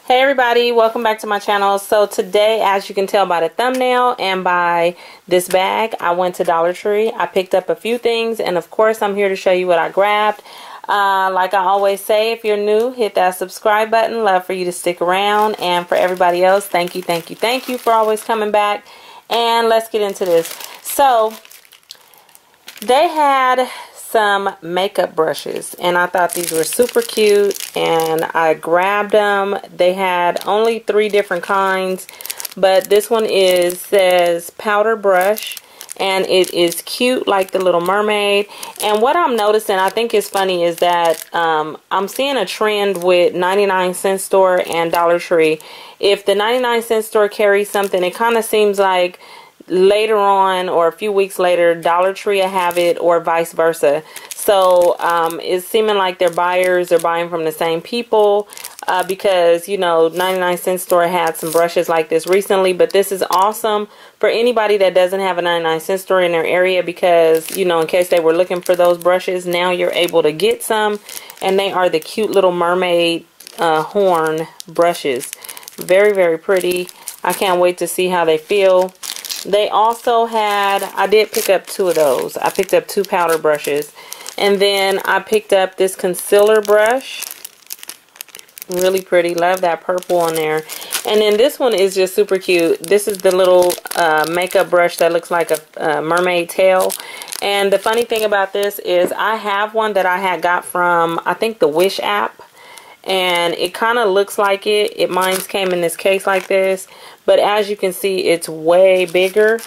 Hey everybody, welcome back to my channel. So today, as you can tell by the thumbnail and by this bag, I went to Dollar Tree. I picked up a few things, and of course I'm here to show you what I grabbed. Like I always say, if you're new, hit that subscribe button. Love for you to stick around, and for everybody else, thank you for always coming back. And let's get into this. So they had some makeup brushes, and I thought these were super cute, and I grabbed them. They had only 3 different kinds, but this one says powder brush, and it is cute like the Little Mermaid. And what I'm noticing, I think is funny, is that I'm seeing a trend with 99-cent store and Dollar Tree. If the 99-cent store carries something, it kind of seems like later on or a few weeks later Dollar Tree will have it, or vice versa. So it's seeming like their buyers are buying from the same people, because, you know, 99-cent store had some brushes like this recently. But this is awesome for anybody that doesn't have a 99-cent store in their area, because, you know, in case they were looking for those brushes, now you're able to get some. And they are the cute Little Mermaid horn brushes. Very, very pretty. I can't wait to see how they feel. They also had, I did pick up 2 of those. I picked up 2 powder brushes. And then I picked up this concealer brush. Really pretty. Love that purple on there. And then this one is just super cute. This is the little makeup brush that looks like a mermaid tail. And the funny thing about this is I have one that I had got from, I think, the Wish app. And it kind of looks like it. Mine came in this case like this. But as you can see, it's way bigger.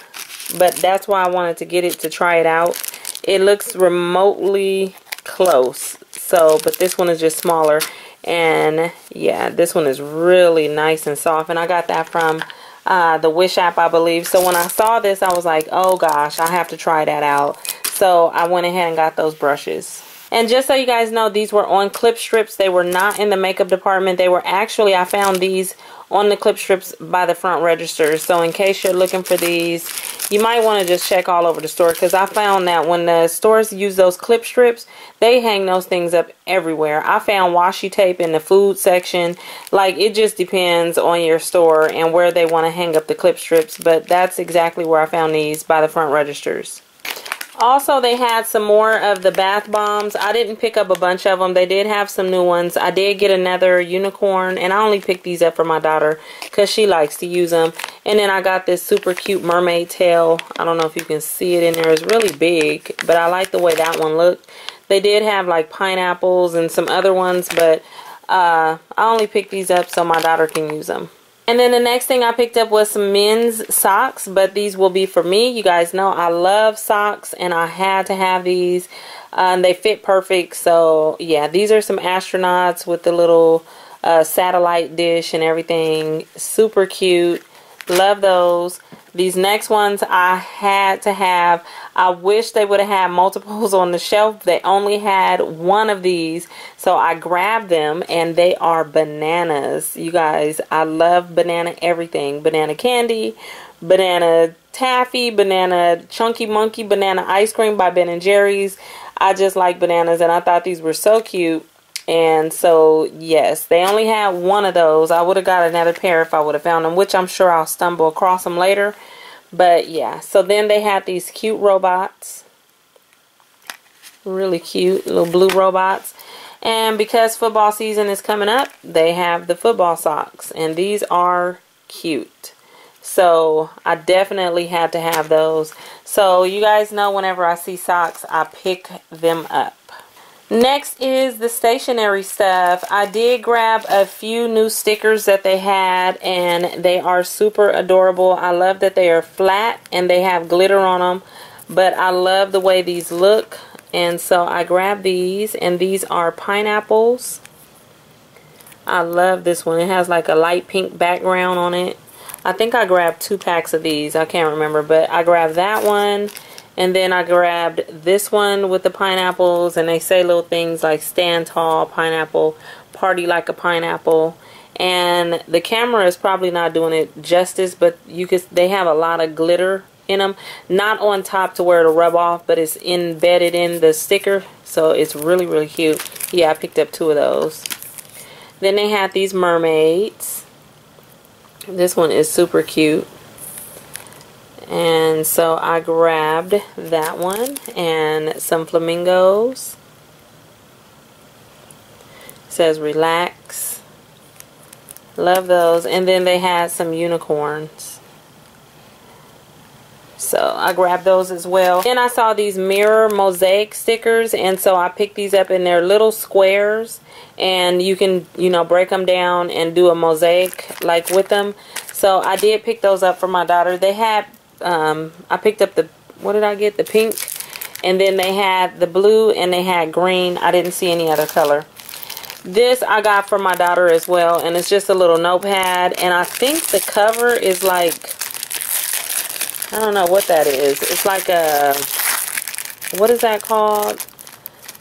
But that's why I wanted to get it to try it out. It looks remotely close. So, but this one is just smaller. And yeah, this one is really nice and soft. And I got that from the Wish app, I believe. So when I saw this, I was like, oh gosh, I have to try that out. So I went ahead and got those brushes. And just so you guys know, these were on clip strips. They were not in the makeup department. They were actually, I found these on the clip strips by the front register. So in case you're looking for these, you might want to just check all over the store, because I found that when the stores use those clip strips, they hang those things up everywhere. I found washi tape in the food section. Like, it just depends on your store and where they want to hang up the clip strips. But that's exactly where I found these, by the front registers. Also, they had some more of the bath bombs. I didn't pick up a bunch of them. They did have some new ones. I did get another unicorn, and I only picked these up for my daughter because she likes to use them. And then I got this super cute mermaid tail. I don't know if you can see it in there. It's really big, but I like the way that one looked. They did have like pineapples and some other ones, but I only picked these up so my daughter can use them. And then the next thing I picked up was some men's socks, but these will be for me. You guys know I love socks, and I had to have these. And they fit perfect. So yeah, these are some astronauts with the little satellite dish and everything. Super cute. Love those. These next ones I had to have. I wish they would have had multiples on the shelf. They only had one of these, so I grabbed them, and they are bananas. You guys, I love banana everything. Banana candy, banana taffy, banana chunky monkey, banana ice cream by Ben & Jerry's. I just like bananas, and I thought these were so cute. And so, yes, they only had one of those. I would have got another pair if I would have found them, which I'm sure I'll stumble across them later. But, yeah. So, then they had these cute robots. Really cute little blue robots. And because football season is coming up, they have the football socks. And these are cute. So, I definitely had to have those. So, you guys know whenever I see socks, I pick them up. Next is the stationery stuff. I did grab a few new stickers that they had, and they are super adorable. I love that they are flat and they have glitter on them, but I love the way these look, and so I grabbed these, and these are pineapples. I love this one. It has like a light pink background on it. I think I grabbed 2 packs of these. I can't remember, but I grabbed that one. And then I grabbed this one with the pineapples, and they say little things like stand tall, pineapple, party like a pineapple. And the camera is probably not doing it justice, but they have a lot of glitter in them. Not on top to where it'll rub off, but it's embedded in the sticker. So it's really, really cute. Yeah, I picked up 2 of those. Then they had these mermaids. This one is super cute. And so I grabbed that one and some flamingos. It says relax. Love those. And then they had some unicorns. So I grabbed those as well. Then I saw these mirror mosaic stickers, and so I picked these up in their little squares, and you can, you know, break them down and do a mosaic like with them. So I did pick those up for my daughter. They had I picked up the, what did I get? The pink, and then they had the blue, and they had green. I didn't see any other color. This I got for my daughter as well, and it's just a little notepad, and I think the cover is like, I don't know what that is. It's like a, what is that called?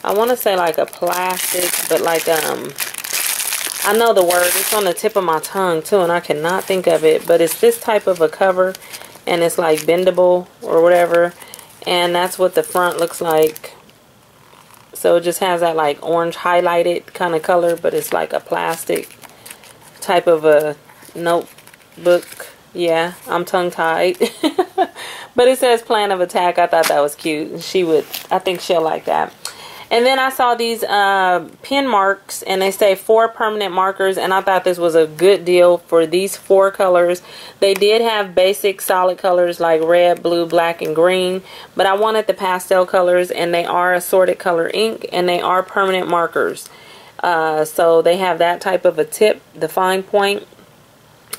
I want to say like a plastic, but like, I know the word. It's on the tip of my tongue too, and I cannot think of it. But it's this type of a cover, and it's like bendable or whatever. And that's what the front looks like. So it just has that like orange highlighted kind of color, but it's like a plastic type of a notebook. Yeah, I'm tongue-tied. But it says plan of attack. I thought that was cute. She would, I think she'll like that. And then I saw these pen marks, and they say 4 permanent markers, and I thought this was a good deal for these 4 colors. They did have basic solid colors like red, blue, black, and green, but I wanted the pastel colors, and they are assorted color ink, and they are permanent markers. So they have that type of a tip, the fine point.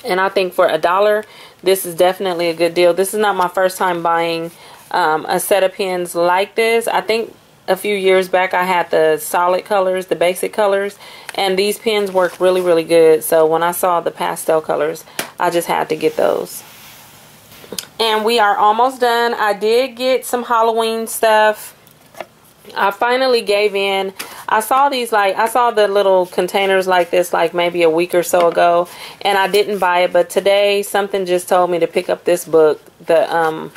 And I think for $1, this is definitely a good deal. This is not my first time buying a set of pens like this. I think a few years back I had the solid colors, the basic colors, and these pens work really, really good. So when I saw the pastel colors, I just had to get those. And we are almost done. I did get some Halloween stuff. I finally gave in. I saw these, like, I saw the little containers like this like maybe a week or so ago, and I didn't buy it, but today something just told me to pick up this book, the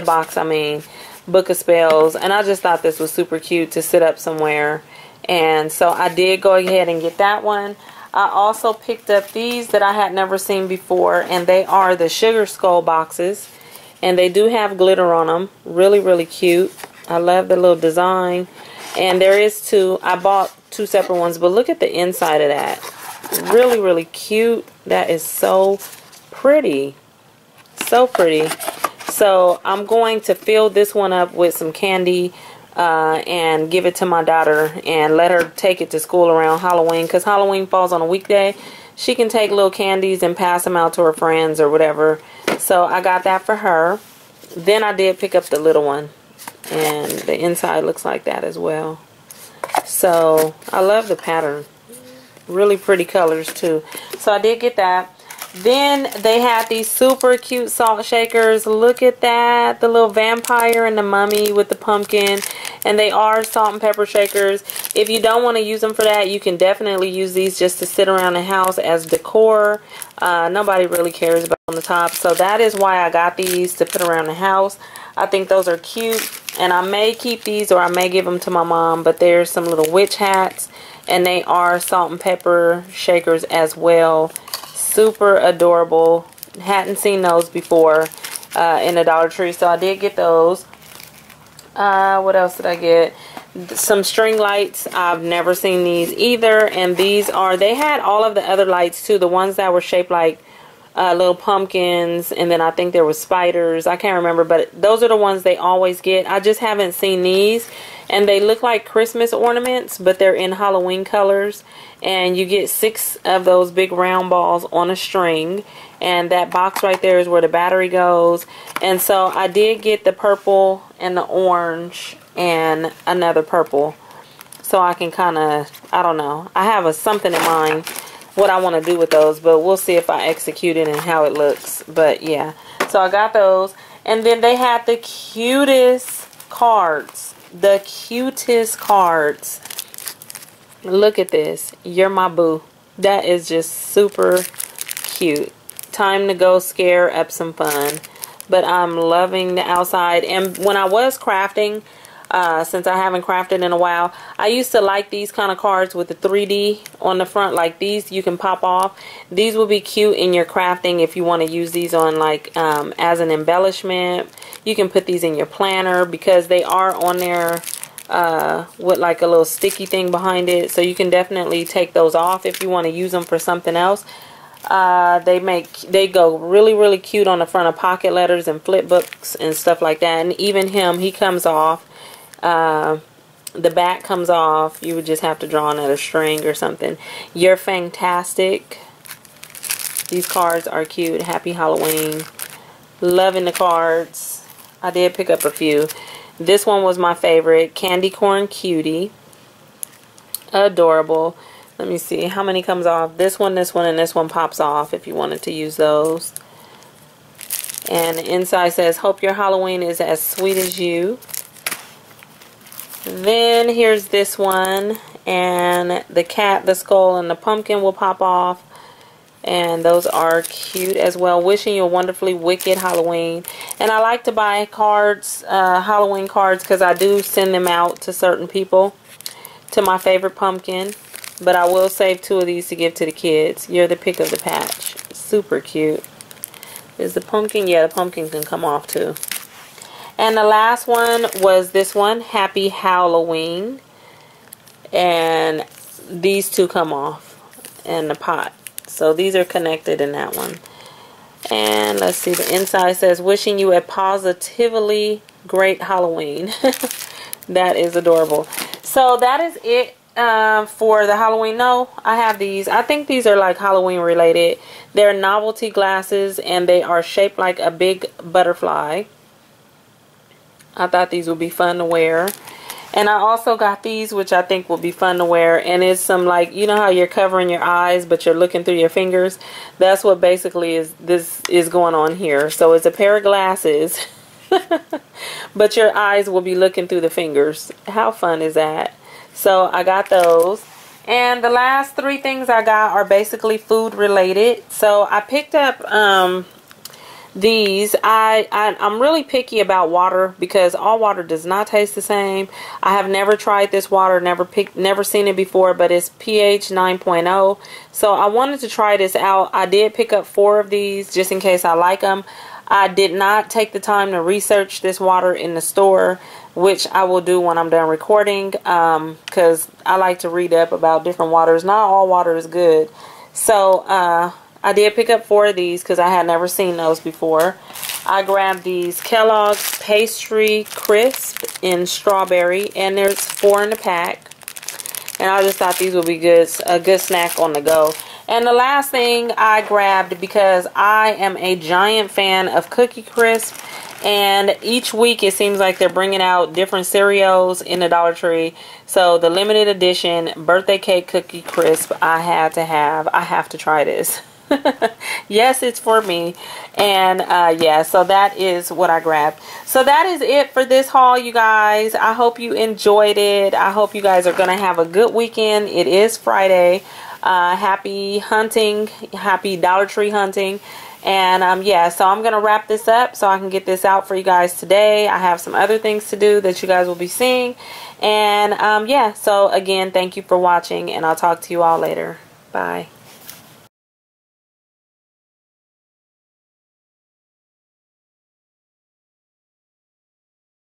box, I mean, Book of Spells, and I just thought this was super cute to sit up somewhere, and so I did go ahead and get that one. I also picked up these that I had never seen before, and they are the Sugar Skull boxes, and they do have glitter on them. Really, really cute. I love the little design. And there is 2. I bought 2 separate ones, but look at the inside of that. Really, really cute. That is so pretty. So pretty. So I'm going to fill this one up with some candy and give it to my daughter and let her take it to school around Halloween, because Halloween falls on a weekday. She can take little candies and pass them out to her friends or whatever. So I got that for her. Then I did pick up the little one, and the inside looks like that as well. So I love the pattern. Really pretty colors too. So I did get that. Then they had these super cute salt shakers. Look at that. The little vampire and the mummy with the pumpkin. And they are salt and pepper shakers. If you don't want to use them for that, you can definitely use these just to sit around the house as decor. Nobody really cares about on the top. So that is why I got these, to put around the house. I think those are cute. And I may keep these, or I may give them to my mom. But there's some little witch hats. And they are salt and pepper shakers as well. Super adorable. Hadn't seen those before in the Dollar Tree, so I did get those. What else did I get? Some string lights. I've never seen these either, and these are, they had all of the other lights too, the ones that were shaped like little pumpkins, and then I think there was spiders. I can't remember, but those are the ones they always get. I just haven't seen these, and they look like Christmas ornaments, but they're in Halloween colors. And you get 6 of those big round balls on a string, and that box right there is where the battery goes. And so I did get the purple and the orange and another purple, so I can kind of, I don't know, I have something in mind what I want to do with those, but we'll see if I execute it and how it looks. But yeah, so I got those. And then they had the cutest cards. The cutest cards. Look at this. You're my boo. That is just super cute. Time to go scare up some fun. But I'm loving the outside. And when I was crafting, since I haven't crafted in a while. I used to like these kind of cards with the 3D on the front, like these you can pop off. These will be cute in your crafting if you want to use these on like as an embellishment. You can put these in your planner because they are on there with like a little sticky thing behind it, so you can definitely take those off if you want to use them for something else. They go really cute on the front of pocket letters and flip books and stuff like that. And even he comes off. The back comes off. You would just have to draw another string or something. You're fantastic. These cards are cute. Happy Halloween. Loving the cards. I did pick up a few. This one was my favorite. Candy Corn Cutie. Adorable. Let me see. How many comes off? This one, and this one pops off if you wanted to use those. And the inside says, hope your Halloween is as sweet as you. Then here's this one. And the cat, the skull, and the pumpkin will pop off. And those are cute as well. Wishing you a wonderfully wicked Halloween. And I like to buy cards, Halloween cards, because I do send them out to certain people. To my favorite pumpkin. But I will save 2 of these to give to the kids. You're the pick of the patch. Super cute. Is the pumpkin? Yeah, the pumpkin can come off too. And the last one was this one. Happy Halloween. And these 2 come off. And the pot. So these are connected in that one. And let's see, the inside says, wishing you a positively great Halloween. That is adorable. So that is it for the Halloween. No, I have these. I think these are like Halloween related. They're novelty glasses and they are shaped like a big butterfly. I thought these would be fun to wear. And I also got these, which I think will be fun to wear. And it's some like, you know how you're covering your eyes, but you're looking through your fingers? That's what basically this is going on here. So it's a pair of glasses, but your eyes will be looking through the fingers. How fun is that? So I got those. And the last 3 things I got are basically food related. So I picked up these. I'm really picky about water because all water does not taste the same. I have never tried this water, never seen it before, but it's pH 9.0. So I wanted to try this out. I did pick up 4 of these just in case I like them. I did not take the time to research this water in the store, which I will do when I'm done recording, because I like to read up about different waters. Not all water is good. So I did pick up 4 of these because I had never seen those before. I grabbed these Kellogg's Pastry Crisp in strawberry, and there's 4 in the pack. And I just thought these would be a good snack on the go. And the last thing I grabbed, because I am a giant fan of Cookie Crisp, and each week it seems like they're bringing out different cereals in the Dollar Tree. So the limited edition birthday cake Cookie Crisp I have to try this. Yes, it's for me. And yeah, so that is what I grabbed. So that is it for this haul, you guys. I hope you enjoyed it. I hope you guys are gonna have a good weekend. It is Friday. Happy hunting, happy Dollar Tree hunting. And yeah, so I'm gonna wrap this up so I can get this out for you guys today. I have some other things to do that you guys will be seeing. And yeah, so again, thank you for watching, and I'll talk to you all later. Bye.